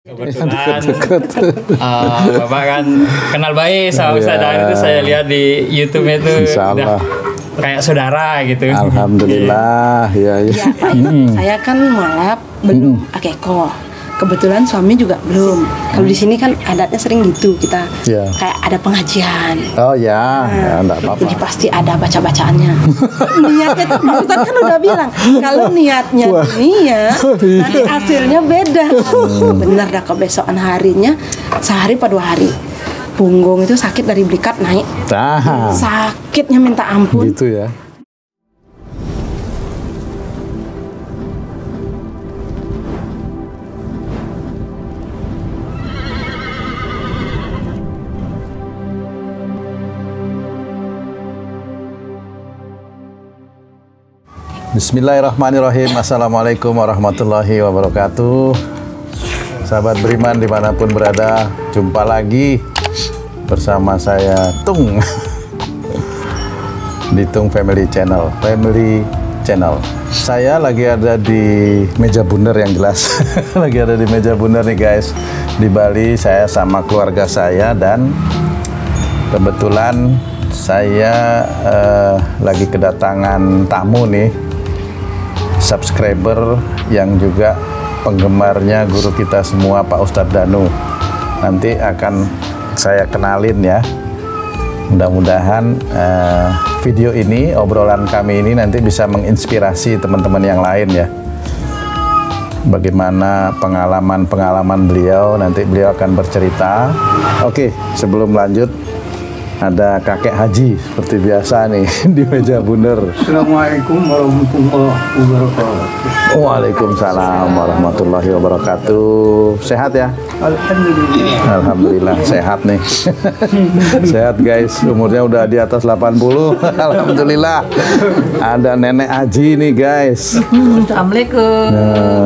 Kebetulan Bapak kan kenal baik sama Ustadz Dan itu saya lihat di YouTube itu udah kayak saudara gitu. Alhamdulillah, ya. Saya kan mualaf belum akeko. Kebetulan suami juga belum. Kalau di sini kan adatnya sering gitu kita kayak ada pengajian. Oh ya, enggak apa-apa. Jadi pasti ada baca-bacaannya. Niatnya Ustaz kan udah bilang kalau niatnya niat nanti hasilnya beda. Bener dah kebesokan harinya sehari pada 2 hari. Punggung itu sakit dari belikat naik. Sakitnya minta ampun. Gitu ya. Bismillahirrahmanirrahim. Assalamualaikum warahmatullahi wabarakatuh. Sahabat beriman dimanapun berada, jumpa lagi bersama saya Tung di Tung Family Channel. Saya lagi ada di meja bundar yang jelas. Lagi ada di meja bundar nih guys, di Bali. Saya sama keluarga saya dan kebetulan saya lagi kedatangan tamu nih, subscriber yang juga penggemarnya guru kita semua, Pak Ustadz Danu. Nanti akan saya kenalin ya. Mudah-mudahan video ini, obrolan kami ini nanti bisa menginspirasi teman-teman yang lain ya. Bagaimana pengalaman-pengalaman beliau, nanti beliau akan bercerita. Oke, sebelum lanjut, ada kakek haji seperti biasa nih di meja bundar. Assalamualaikum warahmatullahi wabarakatuh. Waalaikumsalam warahmatullahi wabarakatuh. Sehat ya? Alhamdulillah. Alhamdulillah sehat nih. Sehat guys, umurnya udah di atas 80. Alhamdulillah. Ada nenek haji nih guys. Assalamualaikum.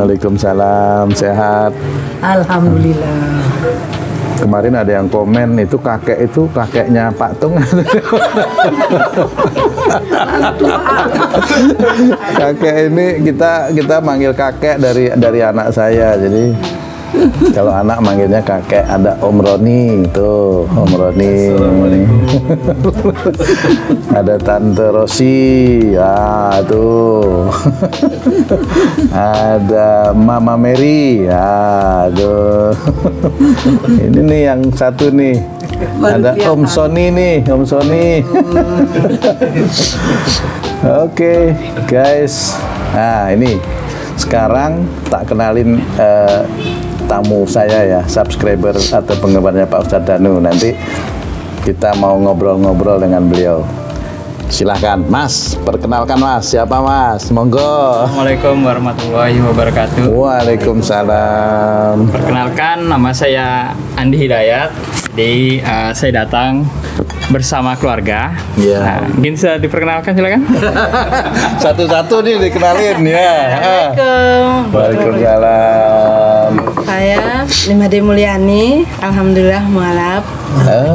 Waalaikumsalam, sehat. Alhamdulillah. Kemarin ada yang komen itu kakeknya Pak Tung. Kakek ini kita manggil kakek dari anak saya. Jadi kalau anak manggilnya kakek. Ada Om Roni tuh, Om Roni. Ada Tante Rosi, ya tuh. Ada Mama Mary, ya tuh. Ini nih yang satu nih. Ada Om Sony nih, Om Sony. Oke, guys. Nah, ini sekarang tak kenalin tamu saya ya, subscriber atau penggemarnya Pak Ustadz Danu. Nanti kita mau ngobrol-ngobrol dengan beliau. Silahkan Mas, perkenalkan Mas, siapa Mas? Monggo. Assalamualaikum warahmatullahi wabarakatuh. Waalaikumsalam. Perkenalkan, nama saya Andi Hidayat. Jadi saya datang bersama keluarga. Iya. Nah, mungkin bisa diperkenalkan silakan. Satu-satu nih dikenalin ya. Assalamualaikum. Waalaikumsalam. Saya Nimade Mulyani, alhamdulillah mualaf.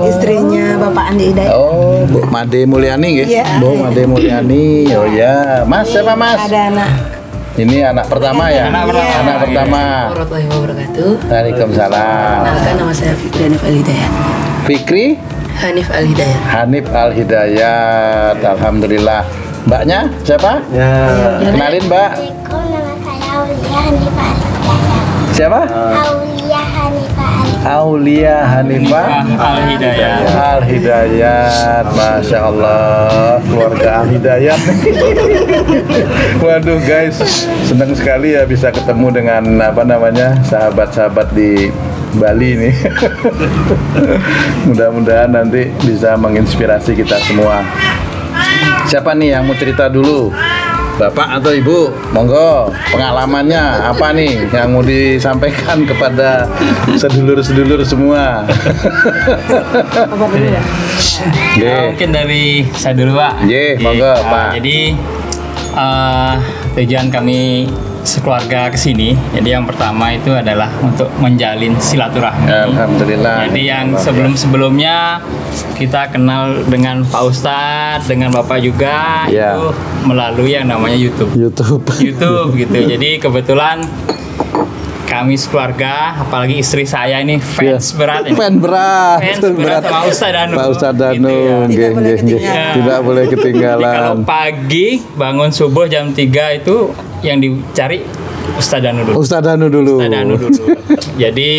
Istrinya Bapak Andi Hidayat. Oh, Bu Made Mulyani nggih? Iya. Bu Made Mulyani. Oh ya, Mas siapa Mas? Ada anak. Ini anak pertama ya? Anak pertama. Anak pertama. Warahmatullahi wabarakatuh. Waalaikumsalam. Kenalkan, nama saya Fikri Hanif Al Hidayat. Fikri Hanif Al Hidayat. Hanif Al Hidayat. Alhamdulillah. Mbaknya siapa? Ya. Kenalin Mbak. Assalamualaikum, nama saya Aulia Hanifah Al-Hidayat. Siapa? Aulia Hanifah Al-Hidayat. Aulia Hanifah Al-Hidayat. Al Hidayat. Masya Allah, keluarga Al Hidayat. Waduh guys, senang sekali ya bisa ketemu dengan sahabat-sahabat di Bali nih. Mudah-mudahan nanti bisa menginspirasi kita semua. Siapa nih yang mau cerita dulu? Bapak atau Ibu? Monggo, pengalamannya apa nih yang mau disampaikan kepada sedulur-sedulur semua? Mungkin dari saya dulu Pak. Monggo Pak. Jadi tujuan kami sekeluarga ke sini. Jadi yang pertama itu adalah untuk menjalin silaturahmi. Alhamdulillah. Jadi yang sebelum-sebelumnya kita kenal dengan Pak Ustadz, dengan Bapak juga itu melalui yang namanya YouTube gitu. Jadi kebetulan kami sekeluarga, apalagi istri saya ini fans berat ini. Fan berat. Fans berat sama Ustadz Danu. Pak Ustadz Danu, Gitu ya. Tidak boleh ketinggalan. Tidak boleh Jadi ketinggalan. kalau pagi bangun subuh jam 3 itu yang dicari Ustadz Danu dulu. Ustadz Danu dulu. Ustadz Danu dulu. Jadi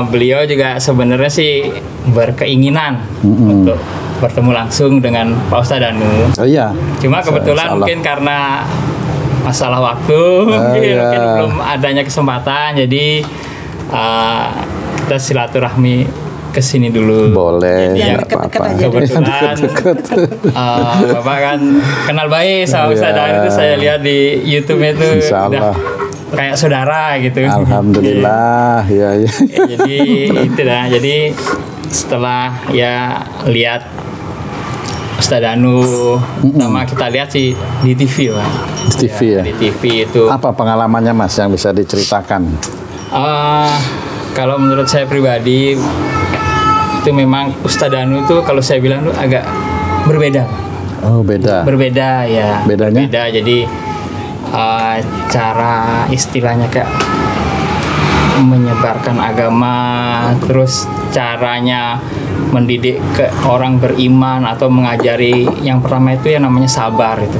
beliau juga sebenarnya sih berkeinginan untuk bertemu langsung dengan Pak Ustadz Danu. Oh iya. Cuma kebetulan Insyaallah. mungkin karena masalah waktu, iya. mungkin belum adanya kesempatan, jadi kita silaturahmi ke sini dulu. Boleh, Yang nggak dekat-dekat apa-apa. aja. Kebetulan Bapak kan kenal baik sama Ustadz Danu itu, saya lihat di YouTube itu Insyaallah. udah kayak saudara gitu. Alhamdulillah, ya. Jadi itu dah. Jadi setelah ya lihat Ustadz Danu, pertama kita lihat sih di TV, Pak. Di TV ya? Di TV itu. Apa pengalamannya Mas yang bisa diceritakan? Kalau menurut saya pribadi itu memang Ustadz Danu itu kalau saya bilang tuh agak berbeda. Oh, beda. Berbeda ya. Bedanya? Berbeda. Jadi cara istilahnya kayak menyebarkan agama, terus caranya mendidik ke orang beriman atau mengajari, yang pertama itu yang namanya sabar itu.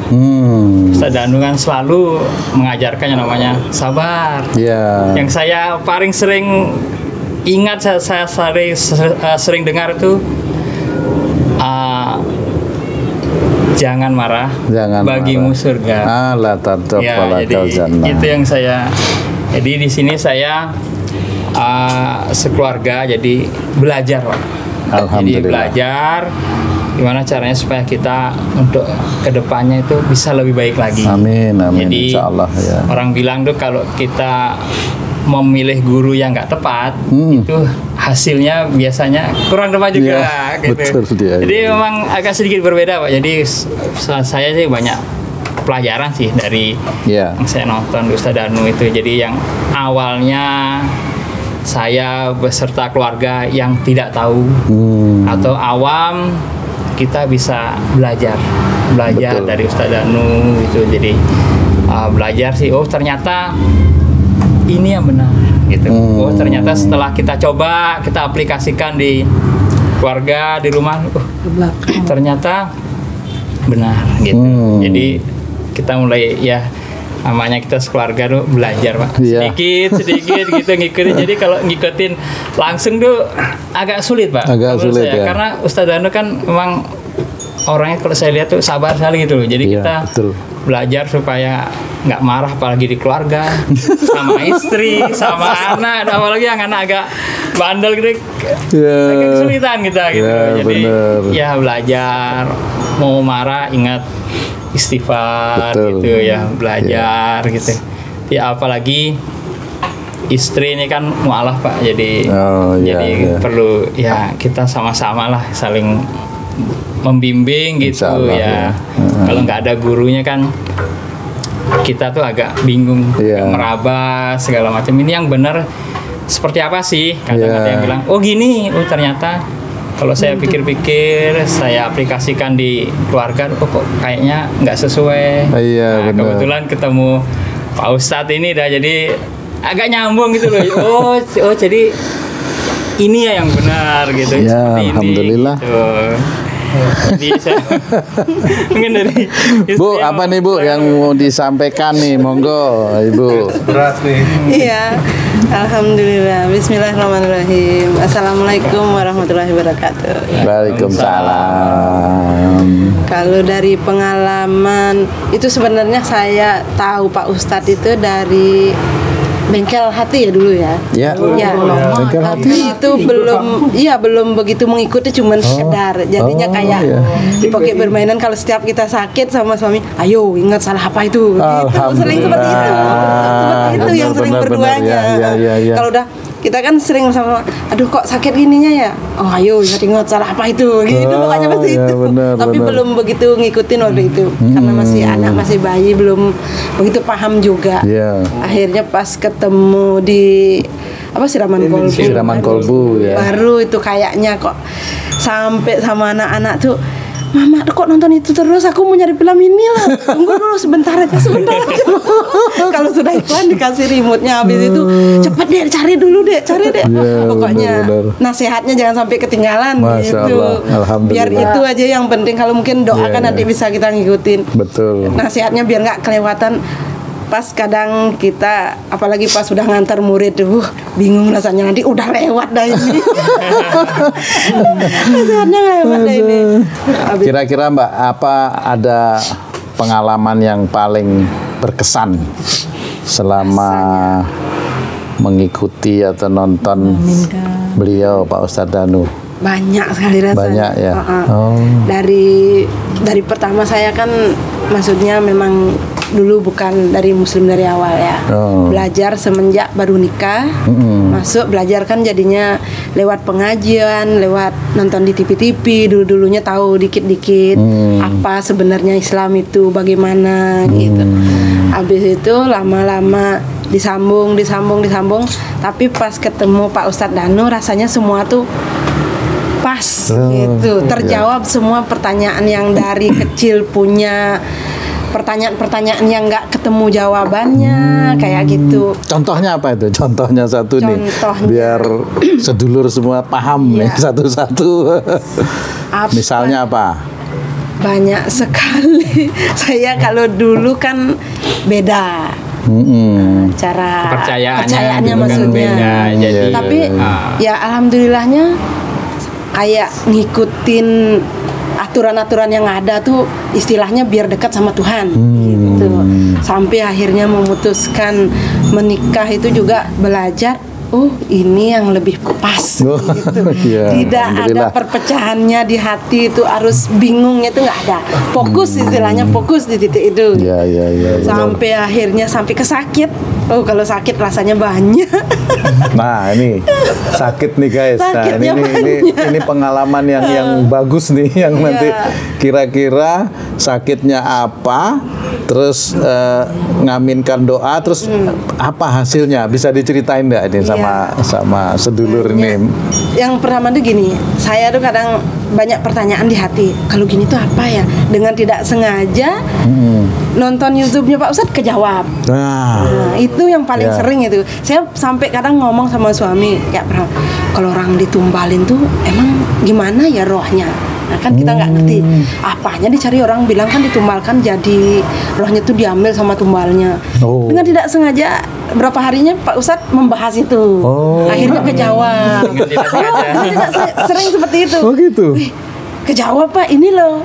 Ustadz Danu kan selalu mengajarkan yang namanya sabar. Ya. Yang saya paling sering ingat, saya sering dengar itu jangan marah, Jangan bagimu marah. surga. La tadab Ya, wala jadi jannah. itu yang saya. Jadi di sini saya sekeluarga jadi belajar, Pak. Jadi Alhamdulillah. belajar gimana caranya supaya kita untuk kedepannya itu bisa lebih baik lagi. Amin, amin. Jadi Insyaallah ya. orang bilang tuh kalau kita memilih guru yang nggak tepat, itu hasilnya biasanya kurang tepat juga. Iya, Gitu. betul dia. Jadi memang agak sedikit berbeda, Pak. Jadi saya sih banyak pelajaran sih dari Ya. yang saya nonton Ustadz Danu itu. Jadi yang awalnya saya beserta keluarga yang tidak tahu atau awam, kita bisa belajar Betul. dari Ustadz Danu itu. Jadi belajar sih, oh ternyata ini yang benar gitu. Oh ternyata setelah kita coba, kita aplikasikan di keluarga, di rumah, ternyata benar gitu. Jadi kita mulai ya, namanya kita sekeluarga tuh belajar, Pak. Iya. Sedikit gitu ngikutin. Jadi kalau ngikutin langsung tuh agak sulit, Pak. Agak menurut sulit, saya. ya. Karena Ustadz Danu kan memang orangnya kalau saya lihat tuh sabar sekali gitu loh. Jadi Iya, kita betul. belajar supaya nggak marah, apalagi di keluarga, sama istri, sama anak, apalagi yang anak agak bandel gitu, agak kesulitan kita gitu. Ya, Jadi bener. ya belajar, mau marah ingat istighfar. Betul. Gitu ya, belajar gitu. Ya apalagi istri ini kan mualaf, Pak. Jadi Oh, iya, jadi iya. perlu ya kita sama-sama lah saling membimbing gitu Insyaallah, ya. ya. Kalau nggak ada gurunya kan kita tuh agak bingung, Iya. meraba segala macam. Ini yang benar seperti apa sih? Kadang ada Iya. yang bilang, oh gini, oh ternyata kalau saya pikir-pikir, saya aplikasikan di keluarga, oh kok kayaknya nggak sesuai. Iya, Nah, benar. kebetulan ketemu Pak Ustadz ini dah jadi agak nyambung gitu loh. Oh jadi ini ya yang benar gitu. Ya, Seperti ini, alhamdulillah. gitu. Jadi saya mungkin dari Bu, istri apa yang- nih Bu yang mau disampaikan nih? Monggo, Ibu. Berat nih. Iya, alhamdulillah. Bismillahirrahmanirrahim. Assalamualaikum warahmatullahi wabarakatuh. Waalaikumsalam. Kalau dari pengalaman itu sebenarnya saya tahu Pak Ustadz itu dari bengkel hati ya dulu ya. Ya. Ya, Bengkel hati. tapi itu belum begitu mengikuti, cuman sekedar. Jadinya Oh, kayak iya. dipakai bermainan kalau setiap kita sakit sama suami, ayo ingat salah apa itu. Gitu, sering seperti itu. Seperti itu yang sering Benar, berduanya. benar. Ya. Kalau udah kita kan sering sama, aduh kok sakit gininya ya, oh ayo ingat salah apa itu, gitu pokoknya pasti ya, itu. benar, Tapi benar. belum begitu ngikutin waktu itu, karena masih anak, masih bayi, belum begitu paham juga. Iya. Akhirnya pas ketemu di apa siraman kolbu, Siraman kolbu, ya. baru itu kayaknya kok sampai sama anak-anak tuh Mama kok nonton itu terus, aku mau nyari film ini lah. Tunggu dulu sebentar aja. Kalau sudah iklan dikasih remote-nya, habis itu cepet deh cari dulu deh. Ya, Pokoknya benar. nasihatnya jangan sampai ketinggalan. Masya gitu. Allah, alhamdulillah. Biar itu aja yang penting. Kalau mungkin doa Ya, kan nanti bisa kita ngikutin. Betul. Nasihatnya biar nggak kelewatan. Pas kadang kita, apalagi pas sudah ngantar murid, bingung rasanya nanti udah lewat dah ini. Nasihatnya nggak lewat dah ini. Kira-kira Mbak, apa ada pengalaman yang paling berkesan selama mengikuti atau nonton beliau Pak Ustadz Danu? Banyak sekali rasanya. Banyak ya. Oh. Dari pertama saya kan, maksudnya memang dulu bukan dari muslim dari awal ya. Oh. Belajar semenjak baru nikah. Masuk belajar kan jadinya lewat pengajian, lewat nonton di TV-TV. Dulunya tahu dikit-dikit apa sebenarnya Islam itu bagaimana gitu. Habis itu lama-lama disambung. Tapi pas ketemu Pak Ustadz Danu rasanya semua tuh pas gitu, terjawab semua pertanyaan yang dari kecil punya pertanyaan-pertanyaan yang nggak ketemu jawabannya kayak gitu. Contohnya apa itu? Contohnya satu nih, biar sedulur semua paham nih satu-satu. Misalnya apa? Banyak sekali. Saya kalau dulu kan beda. Cara kepercayaannya gitu maksudnya. Kan beda. Jadi, tapi ya alhamdulillahnya kayak ngikutin aturan-aturan yang ada tuh, istilahnya biar dekat sama Tuhan gitu. Sampai akhirnya memutuskan menikah itu juga belajar, ini yang lebih pas gitu. Tidak ada perpecahannya di hati itu, harus bingungnya itu nggak ada. Fokus, istilahnya fokus di titik itu. Sampai akhirnya sampai ke sakit. Kalau sakit rasanya banyak. Nah, ini sakit nih guys. Nah, ini pengalaman yang bagus nih, yang nanti kira-kira sakitnya apa, terus ngaminkan doa, terus apa hasilnya, bisa diceritain nggak ini sama sedulur ini? Yang pertama tuh gini, saya tuh kadang banyak pertanyaan di hati. Kalau gini tuh apa ya? Dengan tidak sengaja nonton YouTube-nya Pak Ustadz kejawab. Nah, itu yang paling sering itu. Saya sampai kadang ngomong sama suami, kayak kalau orang ditumbalin tuh emang gimana ya rohnya? Nah kan kita nggak ngerti apanya dicari, orang bilang kan ditumbalkan jadi rohnya tuh diambil sama tumbalnya. Dengan tidak sengaja berapa harinya Pak Ustadz membahas itu. Akhirnya kejawab. Tidak sering seperti itu. Gitu. Kejawab Pak, ini loh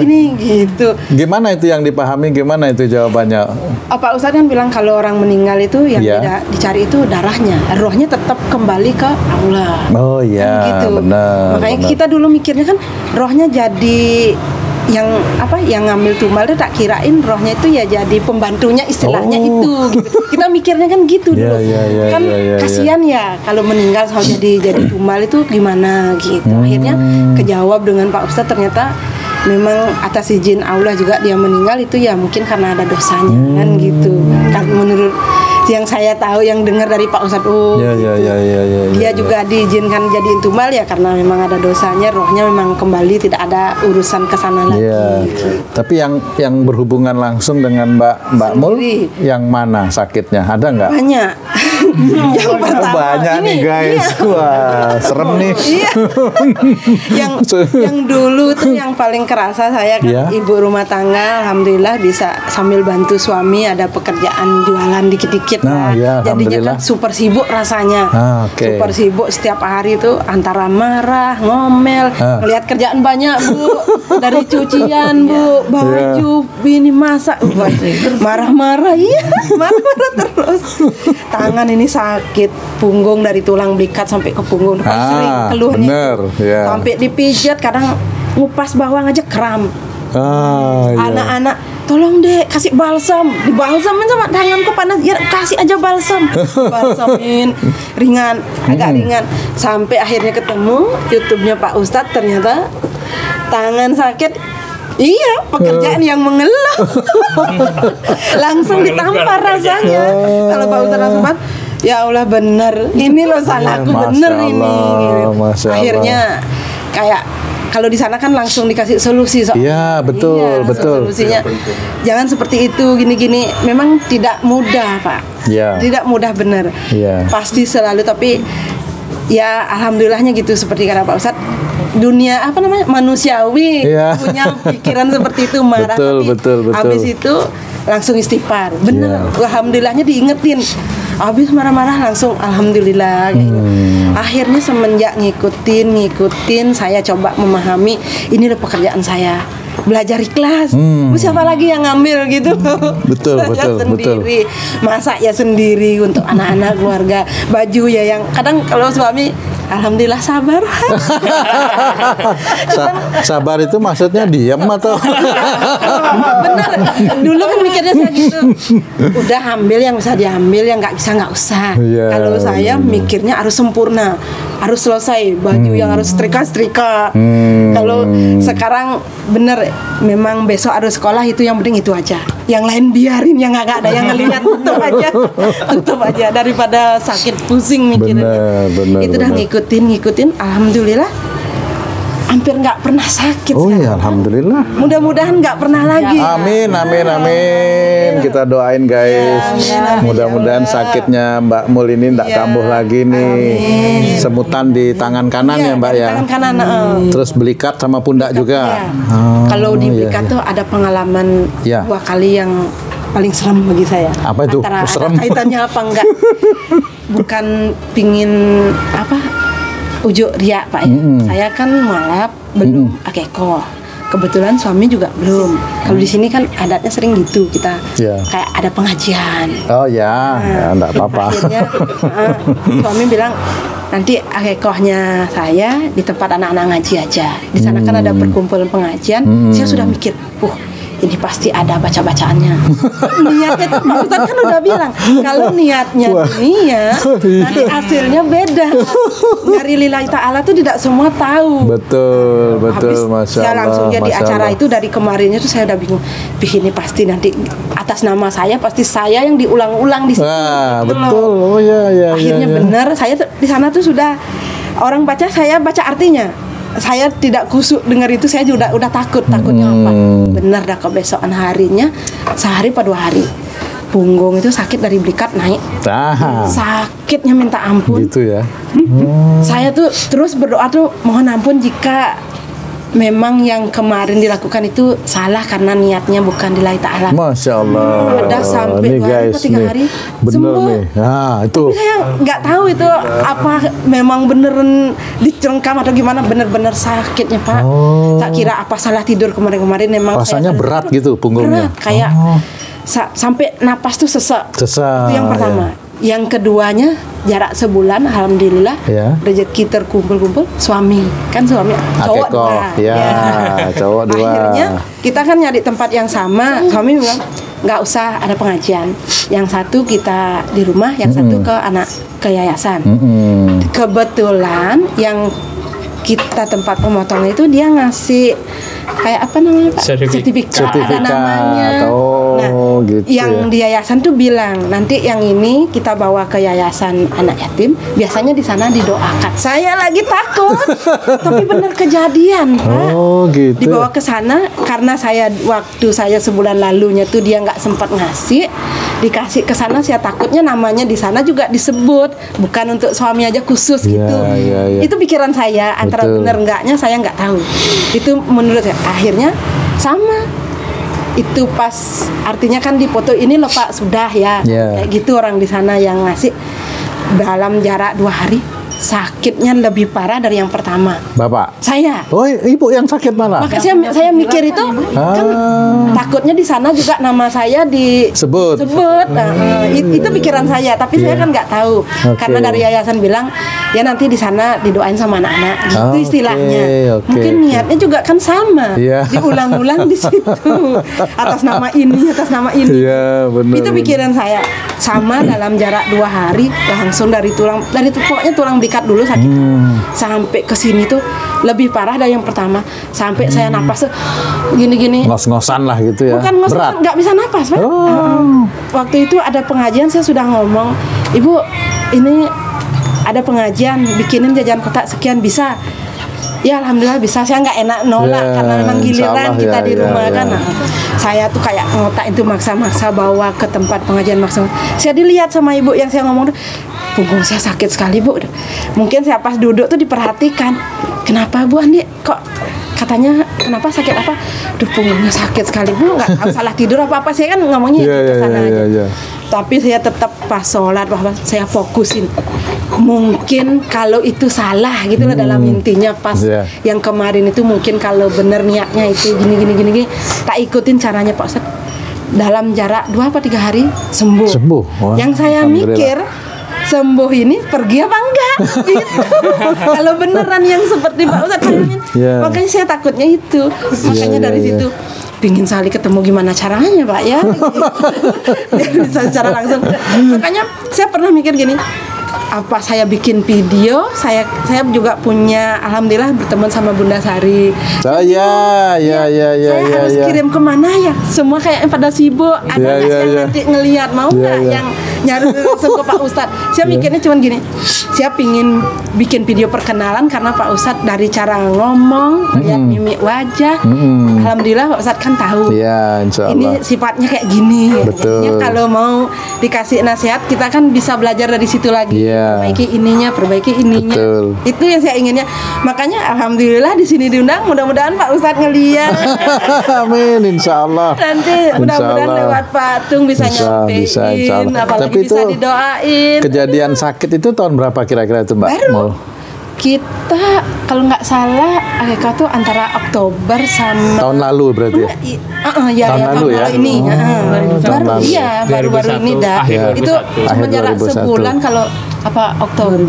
gini gitu. Gimana itu yang dipahami, gimana itu jawabannya? Pak Ustadz kan bilang kalau orang meninggal itu yang tidak dicari itu darahnya, rohnya tetap kembali ke Allah. Oh iya, gitu. Benar. Makanya kita dulu mikirnya kan rohnya jadi yang ngambil tumbal itu, tak kirain rohnya itu ya jadi pembantunya, istilahnya itu gitu. Kita mikirnya kan gitu dulu. Kan kasihan ya kalau meninggal sama jadi tumbal itu gimana gitu. Akhirnya kejawab dengan Pak Ustadz, ternyata memang atas izin Allah juga dia meninggal itu ya mungkin karena ada dosanya kan gitu. Kan menurut yang saya tahu, yang dengar dari Pak Ustadz, dia juga diizinkan jadiin tumbal ya karena memang ada dosanya, rohnya memang kembali, tidak ada urusan kesana lagi. Tapi yang berhubungan langsung dengan Mbak Mul, yang mana sakitnya? Ada nggak? Banyak. Yang pertama, banyak nih guys. Wah, serem nih. yang dulu tuh yang paling kerasa saya kan ibu rumah tangga, alhamdulillah bisa sambil bantu suami, ada pekerjaan jualan dikit-dikit. Jadinya kan super sibuk rasanya. Super sibuk setiap hari itu, antara marah, ngomel, ngelihat kerjaan banyak Bu, dari cucian Bu, baju, ini masak, marah-marah, marah-marah terus. Tangan ini sakit, punggung dari tulang belikat sampai ke punggung, sering keluhnya. Sampai dipijat, kadang ngupas bawang aja kram. Anak-anak, tolong deh kasih balsam, dibalsamin sama tanganku panas, ya kasih aja balsam, balsamin ringan, agak ringan, sampai akhirnya ketemu YouTube-nya Pak Ustadz, ternyata tangan sakit, pekerjaan yang mengeluh, langsung ditampar rasanya. Kalau Pak Ustadz langsung, ya Allah benar, ini loh salahku, bener ini. Akhirnya kayak kalau di sana kan langsung dikasih solusi soalnya. Iya, betul, Iya, betul. Solusinya jangan seperti itu, gini-gini. Memang tidak mudah, Pak. Iya. Tidak mudah benar. Iya. Pasti selalu, tapi ya alhamdulillahnya gitu, seperti kata Pak Ustadz, dunia apa namanya manusiawi Iya. punya pikiran seperti itu, marah, Betul, tapi betul. habis itu langsung istighfar. Bener, Iya. alhamdulillahnya diingetin. Habis marah-marah langsung alhamdulillah kayak gitu. Akhirnya semenjak ngikutin, saya coba memahami ini loh pekerjaan saya. Belajar ikhlas. Siapa lagi yang ngambil gitu? Betul, Saya betul, sendiri. Masak ya sendiri untuk anak-anak, keluarga. Baju ya yang kadang kalau suami alhamdulillah sabar. Sabar itu maksudnya diam atau? Bener. Dulu kan mikirnya saya gitu. Udah ambil yang bisa diambil, yang nggak bisa nggak usah. Iya, Kalau saya mikirnya harus sempurna, harus selesai. Baju yang harus setrika-setrika. Kalau sekarang bener, memang besok harus sekolah, itu yang penting itu aja. Yang lain biarin, yang nggak ada yang ngelihat, tutup aja daripada sakit pusing mikirnya. Bener, Itu udah bener. ngikutin, alhamdulillah hampir nggak pernah sakit. Oh sekarang. ya, alhamdulillah. Mudah-mudahan nggak pernah lagi. Amin, amin, amin. Kita doain guys. Mudah-mudahan sakitnya Mbak Mul ini tidak kambuh lagi nih. Semutan di tangan kanan ya Mbak ya. Tangan kanan. Terus belikat sama pundak juga. Ya. Oh, Kalau di iya, Belikat iya. tuh ada pengalaman Ya. 2 kali yang paling serem bagi saya. Apa itu? Antara Serem? ada kaitannya apa enggak? Bukan pingin apa ujuk riak Pak ya. Saya kan mualaf belum akeko. Kebetulan suami juga belum. Kalau di sini kan adatnya sering gitu, kita Ya. kayak ada pengajian. Oh ya, ya enggak apa-apa. Akhirnya suami bilang nanti akekohnya saya di tempat anak-anak ngaji aja. Di sana kan ada perkumpulan pengajian. Saya sudah mikir, ini pasti ada baca-bacaannya. Niatnya, Pak Ustadz kan udah bilang, kalau niatnya niat, nanti hasilnya beda. Dari lillahi ta'ala tuh tidak semua tahu. Betul, betul, Habis masya saya Allah. langsung jadi Masya acara Allah. itu dari kemarinnya tuh saya udah bingung. Ini pasti nanti atas nama saya, pasti saya yang diulang-ulang di situ. Wah, Gitu loh. betul. Oh ya, ya, Akhirnya ya, ya. benar, saya di sana tuh sudah orang baca, saya baca artinya. Saya tidak kusuk dengar itu, saya juga udah takutnya apa? Benar dah, kebesokan harinya sehari pada 2 hari. Punggung itu sakit dari belikat naik. Nah, Sakitnya minta ampun. gitu ya. Saya tuh terus berdoa tuh mohon ampun jika memang yang kemarin dilakukan itu salah karena niatnya bukan lillahi ta'ala. Masya Allah. Ada sampai Nih 2 hari guys, atau 3 nih. hari Bener sembuh. nih. Nah, itu. Saya nggak tahu itu apa memang beneran dicerengkam atau gimana, bener-bener sakitnya Pak. Oh. Tak kira apa salah tidur kemarin-kemarin, memang Rasanya saya berat gitu punggungnya. berat, kayak Oh. sampai napas tuh sesak. Sesak, Itu yang pertama. ya. Yang keduanya jarak sebulan, alhamdulillah Ya. rezeki terkumpul-kumpul. Suami kan suami cowok Akeko. 2. Ya, cowok 2. Akhirnya kita kan nyari tempat yang sama. Suami bilang nggak usah ada pengajian. Yang satu kita di rumah, yang satu ke yayasan. Kebetulan yang kita tempat pemotong itu dia ngasih kayak apa namanya Pak? Sertifikat. Ada namanya. Oh, gitu yang ya. di yayasan tuh bilang nanti yang ini kita bawa ke yayasan anak yatim. Biasanya di sana didoakan. Saya lagi takut, tapi benar kejadian Pak. Oh, gitu. Dibawa ke sana karena waktu saya sebulan lalunya tuh dia nggak sempat ngasih, dikasih ke sana. Saya takutnya namanya di sana juga disebut, bukan untuk suami aja khusus Ya, gitu. ya, ya. Itu pikiran saya, antara Betul. benar enggaknya saya nggak tahu. Itu menurut saya akhirnya sama. Itu pas artinya kan di foto ini loh Pak, sudah ya. Ya. Kayak gitu orang di sana yang ngasih. Dalam jarak 2 hari sakitnya lebih parah dari yang pertama. Bapak. Saya. Oh, ibu yang sakit malah. Maka saya mikir itu kan takutnya di sana juga nama saya Sebut. Nah, itu pikiran saya, tapi saya kan nggak tahu. Oke. Karena dari yayasan bilang ya nanti di sana didoain sama anak-anak gitu Oke, istilahnya. oke, Mungkin oke. niatnya juga kan sama. Iya. Diulang-ulang di situ. Atas nama ini, atas nama ini. Iya, benar. Itu pikiran saya. Sama dalam jarak 2 hari langsung pokoknya tulang belikat dulu sakit. Sampai ke sini tuh lebih parah dari yang pertama. Sampai saya napas tuh gini-gini. Ngos-ngosan lah gitu ya. Bukan Berat. nggak bisa napas Pak. Oh. Waktu itu ada pengajian, saya sudah ngomong, Ibu ini ada pengajian, bikinin jajan kotak sekian bisa. Ya alhamdulillah bisa. Saya nggak enak nolak Ya, karena memang giliran insyaallah, kita ya, di ya, rumah ya. kan. Nah, saya tuh kayak ngotak itu maksa-maksa bawa ke tempat pengajian maksa. Saya dilihat sama ibu yang saya ngomong, punggung saya sakit sekali bu. Mungkin saya pas duduk tuh diperhatikan. Kenapa Bu Andi? Kok katanya kenapa sakit apa? Duh punggungnya sakit sekali bu. Nggak tahu salah tidur apa Saya kan ngomongnya Iya, ke iya, sana iya, aja. iya. Tapi saya tetap pas sholat bahwa saya fokusin. Mungkin kalau itu salah gitu loh dalam intinya pas Iya. yang kemarin itu mungkin kalau bener niatnya itu gini tak ikutin caranya Pak Ustadz. Dalam jarak 2 atau 3 hari sembuh. Sembuh. Wah, Yang saya alhamdulillah. mikir sembuh ini pergi apa enggak gitu. Kalau beneran yang seperti Pak Ustadz bayangin. Iya. Makanya saya takutnya itu. Makanya Iya, dari iya, situ pingin sekali ketemu gimana caranya Pak ya. Biar bisa secara langsung. Makanya saya pernah mikir gini, apa saya bikin video, saya juga punya alhamdulillah berteman sama Bunda Sari. Ya. Saya harus kirim kemana ya? Semua kayak pada sibuk. Ada nggak Ya, yang ya. nanti ngelihat mau Ya, nggak ya. yang nyari langsung ke Pak Ustadz? Saya mikirnya cuman gini. Saya pingin bikin video perkenalan karena Pak Ustadz dari cara ngomong, lihat mimik wajah. Alhamdulillah Pak Ustadz kan tahu. Iya, insya Ini Allah. sifatnya kayak gini. Betul. Jadinya kalau mau dikasih nasihat kita kan bisa belajar dari situ lagi. Iya. Perbaiki ininya. Betul. Itu yang saya inginnya. Makanya alhamdulillah di sini diundang. Mudah-mudahan Pak Ustadz ngeliat. Amin, insya Allah. Nanti mudah-mudahan Insya Allah. lewat patung bisa nyampein. Bisa, insya Allah. Apalagi Tapi bisa itu didoain. Kejadian sakit itu tahun berapa kira-kira itu Mbak? Baru. Mul? Kita kalau nggak salah Akeka tuh antara Oktober sama Tahun lalu berarti ya? ya, Tahun lalu ya? ini tahun baru lalu. iya baru-baru 2001, ini dah akhir itu 2001. cuma Akhir jarak 2001. sebulan kalau apa Oktober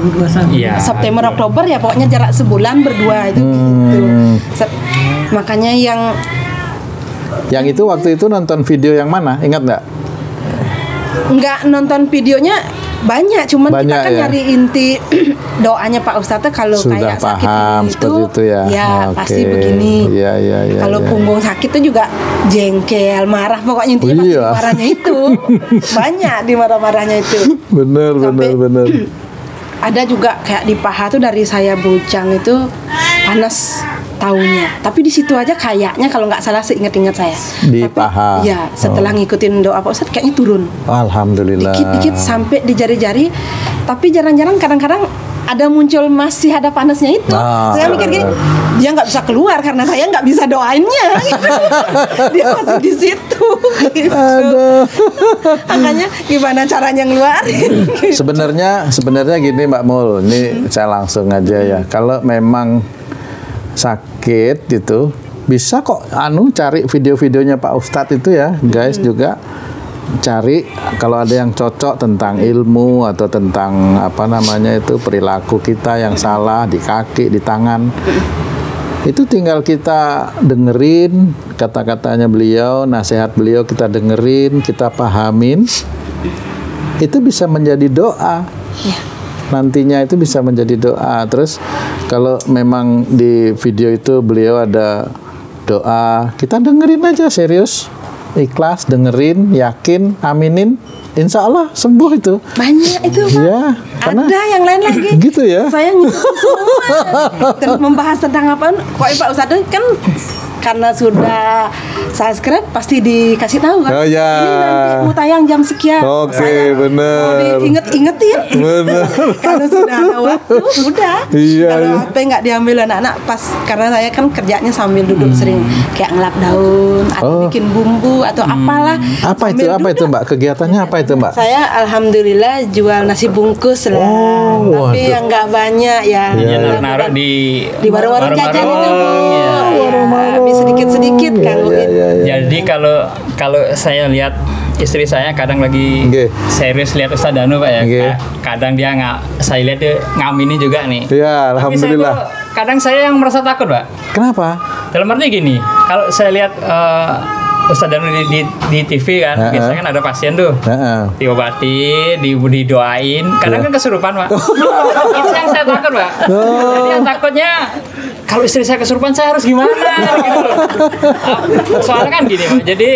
Iya. September Oktober ya pokoknya jarak sebulan berdua itu gitu. Makanya Yang itu waktu itu nonton video yang mana? Ingat nggak? nggak nonton videonya banyak, cuman kita Banyak kan ya? nyari inti doanya Pak Ustadz kalau Sudah kayak sakit paham ini seperti itu ya? Oke. pasti begini. Iya, iya, iya. Kalau iya. punggung sakit tuh juga jengkel, marah, pokoknya intinya pasti Iya. marahnya itu banyak di marah-marahnya itu. Bener, Sampai- bener. Ada juga kayak di paha tuh dari saya bujang itu panas taunya. Tapi di situ aja kayaknya kalau nggak salah seingat-ingat saya. Di Tapi, paha. Ya, setelah ngikutin doa Pak Ustadz kayaknya turun. Alhamdulillah. Dikit-dikit sampai di jari-jari. Tapi jarang-jarang kadang-kadang ada muncul masih ada panasnya itu. Ah, Saya mikir gini, dia nggak bisa keluar karena saya nggak bisa doainnya. Dia masih di situ. Gitu. Makanya gimana caranya ngeluarin? Sebenarnya gini Mbak Mul, ini saya langsung aja ya. Kalau memang sakit gitu, bisa kok cari video-videonya Pak Ustadz itu ya, guys juga cari kalau ada yang cocok tentang ilmu atau tentang apa namanya itu perilaku kita yang salah di kaki, di tangan. Itu tinggal kita dengerin kata-katanya beliau, nasihat beliau kita dengerin, kita pahamin. Itu bisa menjadi doa. Nantinya itu bisa menjadi doa. Terus kalau memang di video itu beliau ada doa, kita dengerin aja serius, ikhlas, dengerin, yakin, aminin, insya Allah sembuh itu. Banyak itu Pak. Ya, karena Ada yang lain lagi. gitu ya. Saya ngikutin semua. Dan membahas tentang apa? Kok Pak Ustadz kan karena sudah subscribe pasti dikasih tahu kan. Oh, ya. Ini nanti mau tayang jam sekian. Oke, Saya bener. mau diinget-ingetin. Bener. Kalau sudah ada waktu, udah. Iya, Kalau iya. HP nggak diambil anak-anak pas karena saya kan kerjanya sambil duduk sering kayak ngelap daun atau Oh. bikin bumbu atau apalah. Apa itu? Sambil Apa itu duduk. Mbak? Kegiatannya apa itu Mbak? Saya alhamdulillah jual nasi bungkus lah, Oh, tapi waduh. yang nggak banyak ya. Iya, naruh di Warung-warung jajan itu bu, Iya. habis sedikit-sedikit kalau Ya, ya, ya. Jadi kalau saya lihat istri saya kadang lagi Nggih. serius lihat Ustadz Danu Pak ya. Nggih. Kadang dia saya lihat dia ngamini juga nih. Ya, Tapi alhamdulillah. kadang saya yang merasa takut Pak. Kenapa? Dalam arti gini, kalau saya lihat Ustadz Danu di TV kan, Heeh. biasanya kan ada pasien tuh. Heeh. Diobati, didoain, kadang Ya. kan kesurupan Pak. Itu yang saya takut Pak. Jadi yang takutnya kalau istri saya kesurupan saya harus gimana gitu loh. Soalnya kan gini Pak, jadi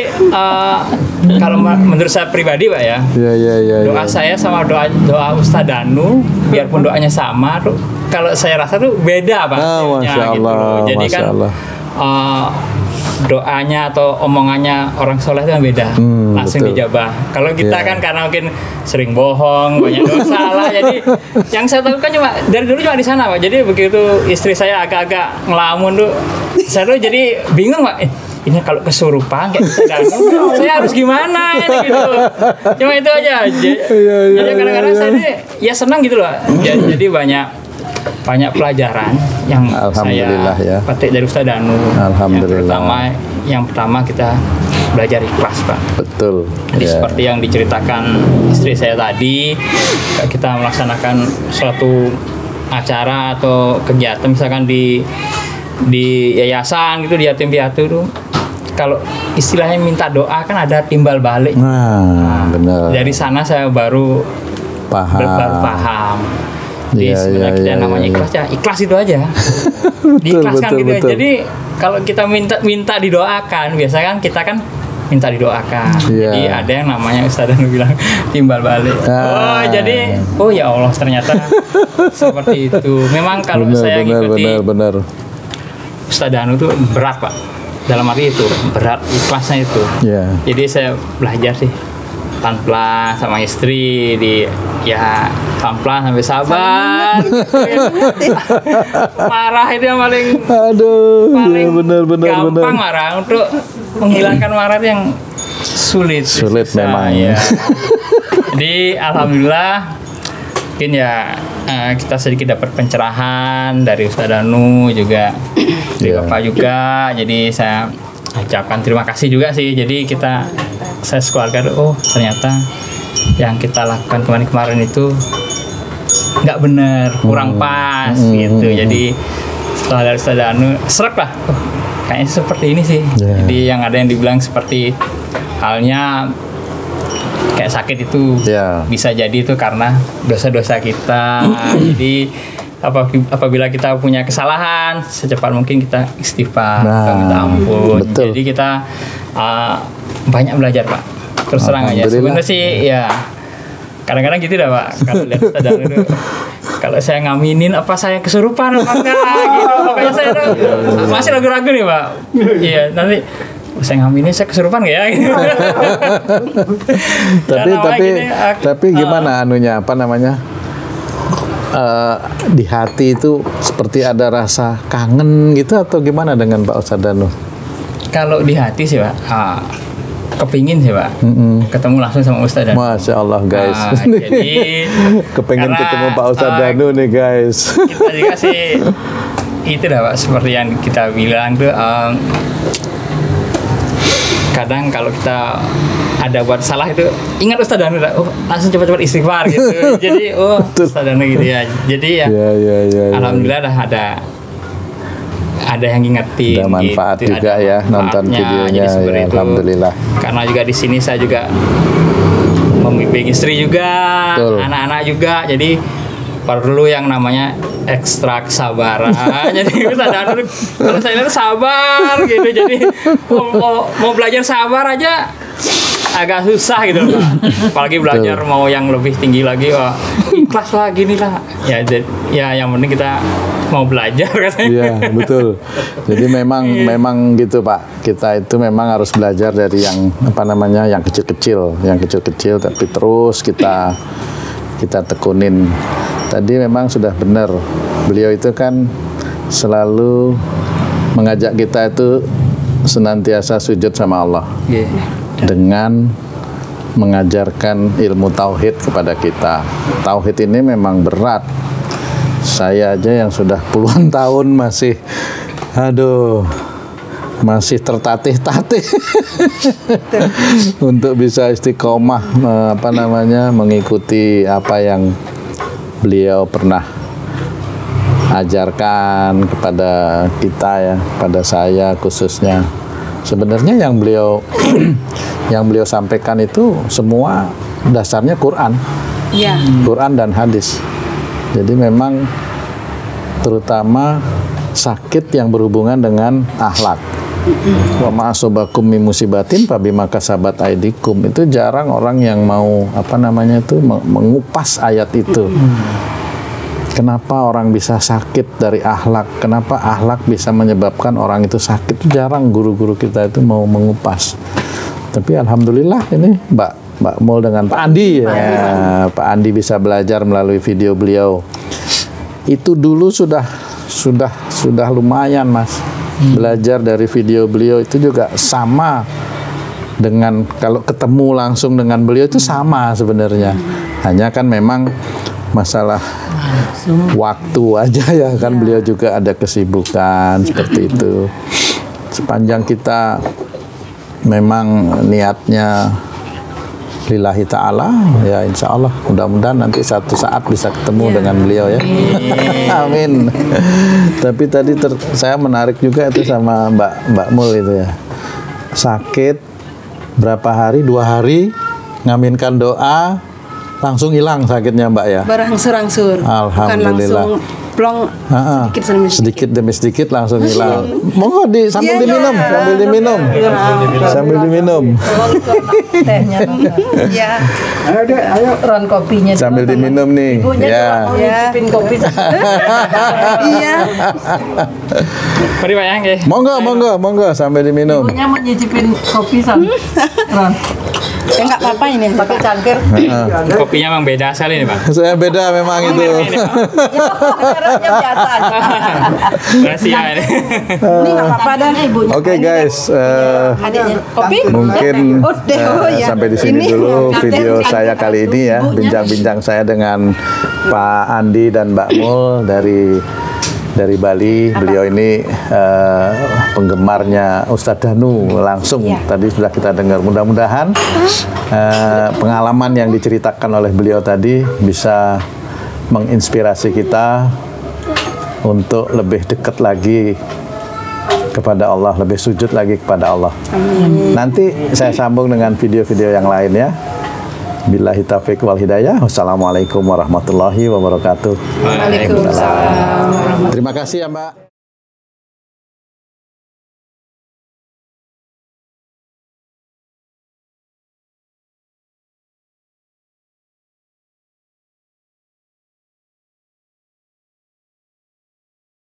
kalau menurut saya pribadi Pak ya, Ya, ya, ya. doa ya. saya sama doa Ustadz Danu, biarpun doanya sama tuh, kalau saya rasa tuh beda Pak. Masya gitu Allah, loh. Jadi Masya kan Allah. Doanya atau omongannya orang soleh itu kan beda, langsung betul. dijabah. Kalau kita Iya. kan karena mungkin sering bohong, banyak dosa lah, jadi yang saya tahu kan cuma dari dulu cuma di sana Pak. Jadi begitu istri saya agak-agak ngelamun tuh, saya tuh jadi bingung Pak. Ini kalau kesurupan kayak Danu, saya harus gimana ini gitu. Cuma itu aja. Jadi kadang-kadang saya ini ya senang gitu loh. Jadi banyak pelajaran yang Alhamdulillah, saya ya. petik dari Ustaz Danu. Alhamdulillah. Yang pertama kita belajar ikhlas Pak. Betul. Jadi Ya. seperti yang diceritakan istri saya tadi, kita melaksanakan suatu acara atau kegiatan misalkan di yayasan gitu, di yatim piatu tuh, kalau istilahnya minta doa kan ada timbal balik. Nah, benar. Dari sana saya baru Paham. paham. Jadi Iya, sebenarnya iya, kita iya, namanya iya. ikhlas ya ikhlas itu aja. Diikhlaskan betul, gitu ya. betul. Jadi kalau kita minta didoakan, biasanya kan kita kan minta didoakan. Iya. Jadi ada yang namanya Ustaz Danu bilang timbal balik. Ah. Oh ya Allah ternyata seperti itu. Memang kalau saya ngikuti benar. Ustaz Danu itu berat Pak. Dalam arti itu berat ikhlasnya itu. Iya. Jadi saya belajar sih pelan-pelan sama istri pelan-pelan sampai sabar. Marah itu yang paling Aduh, benar. gampang marah. Untuk menghilangkan marah itu yang sulit Memang. ya. Jadi alhamdulillah mungkin ya kita sedikit dapat pencerahan dari Ustaz Danu juga dari Iya. Bapak juga. Jadi saya ucapkan terima kasih juga sih. Jadi saya sekeluarga ternyata yang kita lakukan kemarin itu nggak benar, kurang pas gitu. Jadi setelah dari Ustaz Danu serak lah. Kayaknya seperti ini sih. Yeah. Jadi yang ada yang dibilang seperti halnya kayak sakit itu Yeah. bisa jadi itu karena dosa-dosa kita. Jadi apabila kita punya kesalahan, secepat mungkin kita istighfar, kita minta ampun. betul. Jadi kita banyak belajar Pak. Terus terang aja. Alhamdulillah. Sebenarnya sih ya kadang-kadang gitu dah Pak. Kalau lihat Ustaz Danu itu, kalau saya ngaminin apa saya kesurupan apa enggak gitu. Makanya saya tuh masih ragu-ragu nih Pak. Iya nanti saya ngaminin saya kesurupan nggak ya? Gitu. Tapi gimana anunya apa namanya? Di hati itu seperti ada rasa kangen gitu atau gimana dengan Pak Ustaz Danu? Kalau di hati sih Pak, kepingin sih Pak, ketemu langsung sama Ustaz Danu. Masya Allah guys. Jadi Kepengen karena, ketemu Pak Ustaz Danu nih guys. Kita juga sih itu dah Pak, seperti yang kita bilang tuh. Kadang kalau kita ada buat salah itu ingat Ustaz Danu, langsung cepat-cepat istighfar gitu. Jadi Ustaz Danu gitu ya. Jadi ya, alhamdulillah dah ada yang ngingetin. Ada manfaat gitu. juga ada ya nonton videonya. Jadi seperti Ya, itu. alhamdulillah. Karena juga di sini saya juga membimbing istri juga, Betul. anak-anak juga. Jadi perlu yang namanya ekstra kesabaran. Jadi Ustaz Danu kalau saya lihat sabar gitu. Jadi mau belajar sabar aja agak susah gitu loh, Pak. Apalagi belajar mau yang lebih tinggi lagi, ikhlas lah gini lah. Ya yang penting kita mau belajar katanya. Iya, betul. Jadi memang gitu Pak. Kita itu memang harus belajar dari yang yang kecil-kecil, tapi terus kita tekunin. Tadi memang sudah benar. Beliau itu kan selalu mengajak kita itu senantiasa sujud sama Allah. Yeah. Dengan mengajarkan ilmu tauhid kepada kita. Tauhid ini memang berat. Saya aja yang sudah puluhan tahun masih tertatih-tatih untuk bisa istiqomah mengikuti apa yang beliau pernah ajarkan kepada kita ya, pada saya khususnya. Sebenarnya yang beliau sampaikan itu semua dasarnya Quran. Iya. Quran dan hadis. Jadi memang terutama sakit yang berhubungan dengan akhlak. Wa ma asobakum min musibatin fa bima kasabat aidikum. Itu jarang orang yang mau mengupas ayat itu. Kenapa orang bisa sakit dari akhlak? Kenapa akhlak bisa menyebabkan orang itu sakit? Jarang guru-guru kita itu mau mengupas. Tapi alhamdulillah ini Mbak Mul dengan Pak Andi ya. Pak Andi bisa belajar melalui video beliau. Itu dulu sudah lumayan, Mas. Belajar dari video beliau itu juga sama dengan kalau ketemu langsung dengan beliau itu sama sebenarnya. Hanya kan memang masalah waktu aja ya kan, beliau juga ada kesibukan seperti itu. Sepanjang kita memang niatnya lillahi ta'ala, ya insya Allah mudah-mudahan nanti satu saat bisa ketemu dengan beliau ya. Amin. Tapi tadi saya menarik juga itu sama Mbak Mul itu ya, sakit berapa hari, 2 hari ngaminkan doa langsung hilang sakitnya Mbak ya. Berangsur-angsur. Alhamdulillah. Bukan langsung plong sedikit demi sedikit langsung hilang. Monggo sambil diminum, sambil diminum. Tehnya. Ya. Ayo ron kopinya. Sambil diminum nih. Ya. Nyicipin kopi. Iya. Mari Pak Yang. Monggo sambil diminum. Ibunya mau nyicipin kopi sama ron. Ya nggak apa-apa ini, pakai cangkir. Kopinya memang beda sekali nih Pak. Saya beda memang itu. Merahnya biasa aja. Rahasia ini. Ini nggak apa-apa dan ibunya. Oke guys, Adiknya kopi. mungkin Ya. sampai di sini dulu video saya kali ini ya, bincang-bincang saya dengan Pak Andi dan Mbak Mul dari Bali. Beliau ini penggemarnya Ustadz Danu langsung. Tadi sudah kita dengar. Mudah-mudahan pengalaman yang diceritakan oleh beliau tadi bisa menginspirasi kita untuk lebih dekat lagi kepada Allah, lebih sujud lagi kepada Allah. Amin. Nanti saya sambung dengan video-video yang lain ya. Billahi taufiq wal hidayah. Wassalamualaikum warahmatullahi wabarakatuh. Waalaikumsalam. Terima kasih ya Mbak.